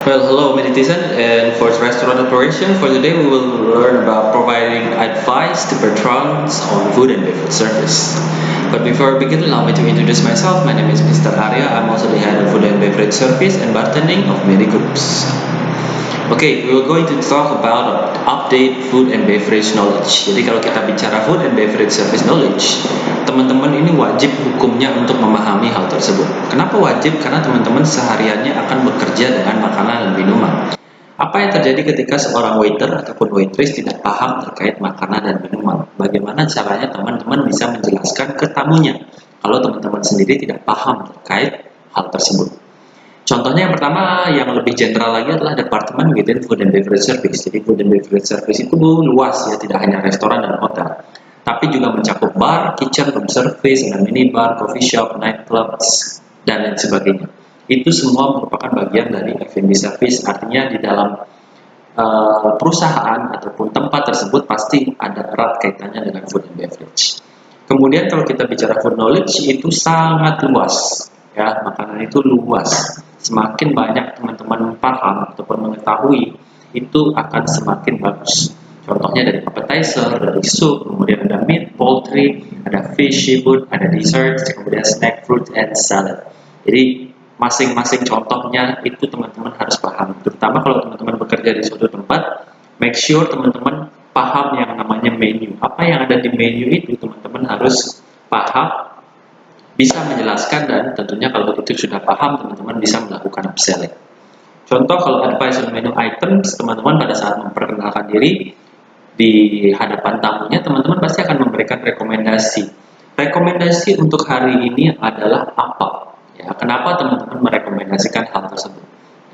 Well, hello, Meditizen, and for restaurant operation, for today we will learn about providing advice to patrons on food and beverage service. But before we begin, allow me to introduce myself. My name is Mr. Arya. I'm also the head of food and beverage service and bartending of Medi Groups. Okay, we're going to talk about update food and beverage knowledge. Jadi kalau kita bicara food and beverage service knowledge, teman-teman ini wajib hukumnya untuk memahami hal tersebut. Kenapa wajib? Karena teman-teman sehariannya akan bekerja dengan makanan dan minuman. Apa yang terjadi ketika seorang waiter ataupun waitress tidak paham terkait makanan dan minuman? Bagaimana caranya teman-teman bisa menjelaskan ke tamunya kalau teman-teman sendiri tidak paham terkait hal tersebut? Contohnya yang pertama yang lebih general lagi adalah departemen within food and beverage service. Jadi food and beverage service itu luas ya, tidak hanya restoran dan hotel, tapi juga mencakup bar, kitchen, room service, ada minibar, coffee shop, nightclubs, dan lain sebagainya. Itu semua merupakan bagian dari F&B service. Artinya di dalam perusahaan ataupun tempat tersebut pasti ada erat kaitannya dengan food and beverage. Kemudian kalau kita bicara food knowledge itu sangat luas ya, makanan itu luas. Semakin banyak teman-teman paham ataupun mengetahui, itu akan semakin bagus. Contohnya dari appetizer, dari soup, kemudian ada meat, poultry, ada fish, seafood, ada dessert, kemudian snack, fruit, and salad. Jadi masing-masing contohnya itu teman-teman harus paham. Terutama kalau teman-teman bekerja di suatu tempat, make sure teman-teman paham yang namanya menu. Apa yang ada di menu itu teman-teman harus paham, bisa menjelaskan, dan tentunya kalau itu sudah paham, teman-teman bisa melakukan upselling. Contoh kalau advice on menu items, teman-teman pada saat memperkenalkan diri di hadapan tamunya, teman-teman pasti akan memberikan rekomendasi. Rekomendasi untuk hari ini adalah apa? Ya, kenapa teman-teman merekomendasikan hal tersebut?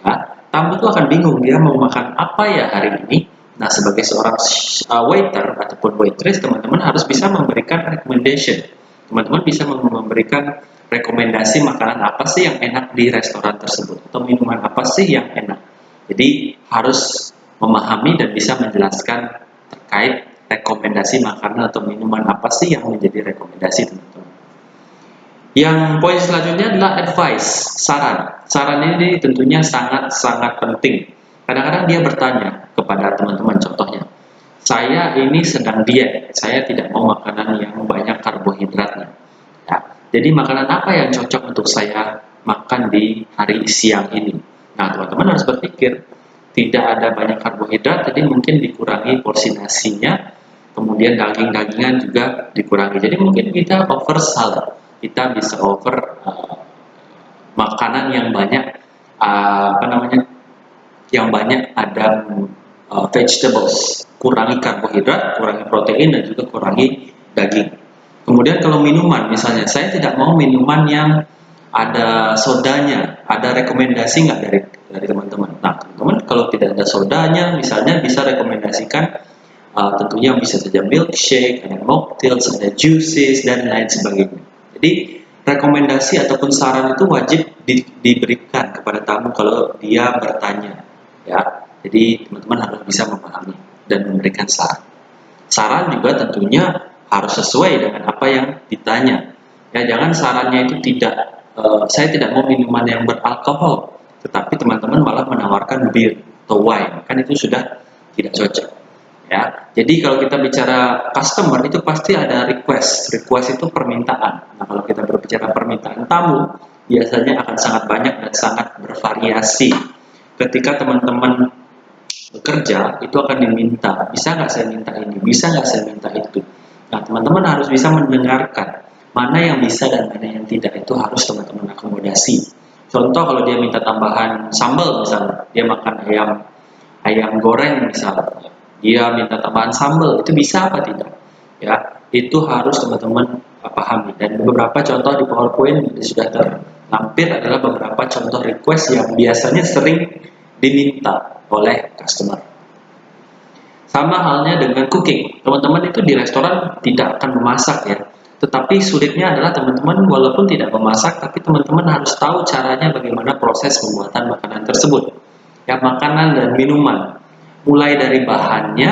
Ya, tamu itu akan bingung dia mau makan apa ya hari ini. Nah, sebagai seorang waiter ataupun waitress, teman-teman harus bisa memberikan recommendation. Teman-teman bisa memberikan rekomendasi makanan apa sih yang enak di restoran tersebut, atau minuman apa sih yang enak. Jadi harus memahami dan bisa menjelaskan terkait rekomendasi makanan atau minuman apa sih yang menjadi rekomendasi teman-teman. Yang poin selanjutnya adalah advice, saran. Saran ini tentunya sangat-sangat penting. Kadang-kadang dia bertanya kepada teman-teman, contohnya, saya ini sedang diet, saya tidak mau makanan yang banyak karbohidratnya. Ya, jadi makanan apa yang cocok untuk saya makan di hari siang ini? Nah, teman-teman harus berpikir, tidak ada banyak karbohidrat, jadi mungkin dikurangi porsi nasinya, kemudian daging-dagingan juga dikurangi. Jadi mungkin kita over salad, kita bisa over makanan yang banyak, yang banyak ada vegetables, kurangi karbohidrat, kurangi protein, dan juga kurangi daging. Kemudian kalau minuman, misalnya saya tidak mau minuman yang ada sodanya, ada rekomendasi nggak dari teman-teman? Nah, teman-teman kalau tidak ada sodanya, misalnya bisa rekomendasikan tentunya bisa saja milkshake, ada mocktails, ada juices, dan lain sebagainya. Jadi rekomendasi ataupun saran itu wajib diberikan kepada tamu kalau dia bertanya, ya. Jadi teman-teman harus bisa memahami dan memberikan saran. Saran juga tentunya harus sesuai dengan apa yang ditanya. Ya, jangan sarannya itu tidak, saya tidak mau minuman yang beralkohol, tetapi teman-teman malah menawarkan bir atau wine, kan itu sudah tidak cocok. Ya, jadi kalau kita bicara customer itu pasti ada request. Request itu permintaan. Nah, kalau kita berbicara permintaan tamu, biasanya akan sangat banyak dan sangat bervariasi. Ketika teman-teman bekerja, itu akan diminta, bisa nggak saya minta ini, bisa nggak saya minta itu. Nah, teman-teman harus bisa mendengarkan mana yang bisa dan mana yang tidak, itu harus teman-teman akomodasi. Contoh kalau dia minta tambahan sambal misalnya, dia makan ayam goreng misalnya, dia minta tambahan sambal, itu bisa apa tidak? Ya, itu harus teman-teman pahami. Dan beberapa contoh di PowerPoint sudah terlampir adalah beberapa contoh request yang biasanya sering diminta oleh customer. Sama halnya dengan cooking. Teman-teman itu di restoran tidak akan memasak ya. Tetapi sulitnya adalah teman-teman walaupun tidak memasak, tapi teman-teman harus tahu caranya bagaimana proses pembuatan makanan tersebut. Ya, makanan dan minuman. Mulai dari bahannya,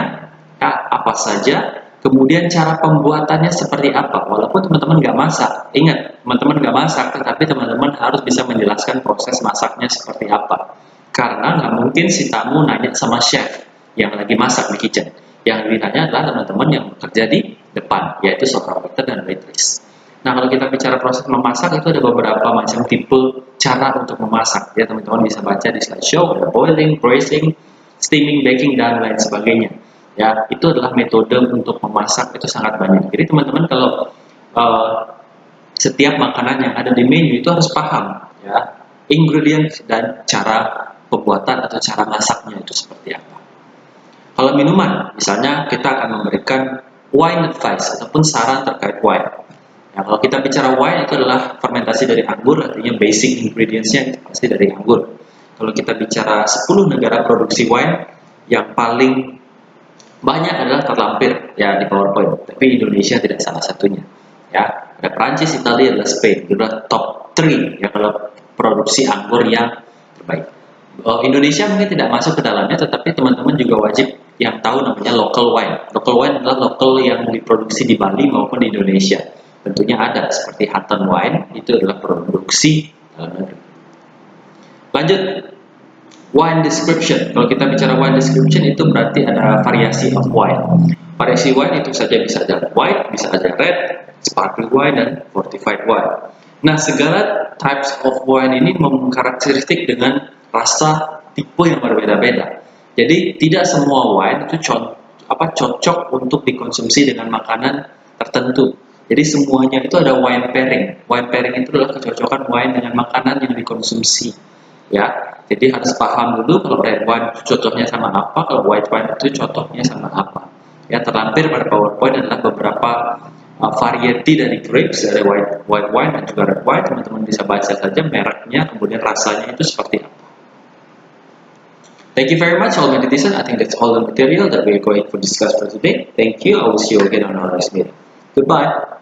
ya, apa saja, kemudian cara pembuatannya seperti apa. Walaupun teman-teman nggak masak, ingat, teman-teman nggak masak, tetapi teman-teman harus bisa menjelaskan proses masaknya seperti apa. Karena nggak mungkin si tamu nanya sama chef yang lagi masak di kitchen. Yang ditanya adalah teman-teman yang bekerja di depan, yaitu server waiter dan waitress. Nah, kalau kita bicara proses memasak, itu ada beberapa macam tipe cara untuk memasak. Ya, teman-teman bisa baca di slideshow, ada boiling, braising, steaming, baking, dan lain sebagainya. Ya, itu adalah metode untuk memasak, itu sangat banyak. Jadi teman-teman kalau setiap makanan yang ada di menu itu harus paham ya ingredients dan cara pembuatan atau cara masaknya itu seperti apa. Kalau minuman, misalnya kita akan memberikan wine advice ataupun saran terkait wine. Nah, kalau kita bicara wine itu adalah fermentasi dari anggur, artinya basic ingredients-nya itu pasti dari anggur. Kalau kita bicara 10 negara produksi wine, yang paling banyak adalah terlampir ya di PowerPoint, tapi Indonesia tidak salah satunya. Ya, ada Prancis, Italia, dan Spain. Itu adalah top 3 ya kalau produksi anggur yang terbaik. Indonesia mungkin tidak masuk ke dalamnya, tetapi teman-teman juga wajib yang tahu namanya local wine. Local wine adalah local yang diproduksi di Bali maupun di Indonesia. Tentunya ada seperti Hutton Wine, itu adalah produksi dalam negeri. Lanjut, wine description. Kalau kita bicara wine description itu berarti ada variasi of wine. Variasi wine itu saja bisa ada white, bisa ada red, sparkling wine, dan fortified wine. Nah, segala types of wine ini mengkarakteristik dengan rasa tipe yang berbeda-beda. Jadi tidak semua wine itu cocok untuk dikonsumsi dengan makanan tertentu. Jadi semuanya itu ada wine pairing. Wine pairing itu adalah kecocokan wine dengan makanan yang dikonsumsi. Ya, jadi harus paham dulu kalau red wine itu cocoknya sama apa, kalau white wine itu cocoknya sama apa. Ya, terlampir pada PowerPoint adalah beberapa variety dari grapes, ada white wine dan juga red wine. Teman-teman bisa baca saja mereknya, kemudian rasanya itu seperti apa. Thank you very much, all my netizens. I think that's all the material that we are going to discuss for today. Thank you. I will see you again on our next meeting. Goodbye.